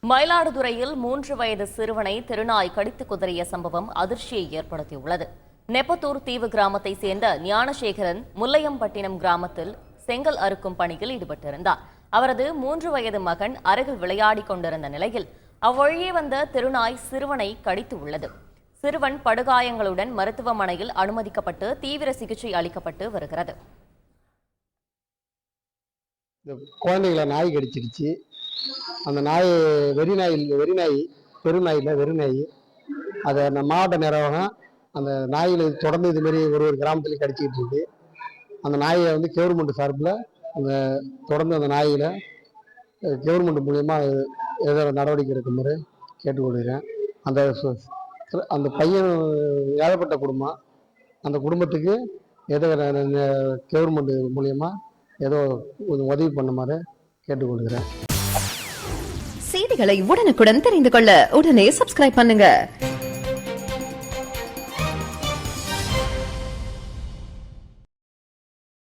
மயிலாடுதுறையில் 3 வயது சிறுவனை தெருநாய் கடித்து குதறிய சம்பவம் அதிர்ச்சியை ஏற்படுத்தியுள்ளது. நெப்பத்தூர் தீவு கிராமத்தை சேர்ந்த ஞானசேகரன் முல்லையம்பட்டினம் கிராமத்தில் செங்கல் அறுக்கும் பணியில் ஈடுபட்டிருந்தார். அவரது 3 வயது மகன் அருகில் விளையாடிக் கொண்டிருந்த நிலையில் அவ்வழியே வந்த தெருநாய் சிறுவனை கடித்து உள்ளது. சிறுவன் படுகாயங்களுடன் மருத்துவமனையில் அனுமதிக்கப்பட்டு தீவிர சிகிச்சை அளிக்கப்பட்டு வருகிறது. குழந்தைகளை நாய் கடிச்சிருச்சு. அந்த நாய் வெறிநாய் அதை மாவட்ட நிர்வாகம் அந்த நாயில் தொடர்ந்து இதுமாரி ஒரு கிராமத்துலேயும் கடிச்சிக்கிட்டு இருக்கு. அந்த நாயை கவர்மெண்ட் சார்பில் தொடர்ந்து அந்த நாயில் கவர்மெண்ட் மூலயமா ஏதோ நடவடிக்கை எடுக்குமாறு கேட்டுக்கொள்கிறேன். அந்த பையன் ஏழப்பட்ட குடும்பம், அந்த குடும்பத்துக்கு ஏதோ கவர்மெண்ட் மூலயமா ஏதோ உதவி பண்ணுமாறு கேட்டுக்கொள்கிறேன். செய்திகளை உடனுக்குடன் தெரிந்து கொள்ள உடனே சப்ஸ்கிரைப் பண்ணுங்க.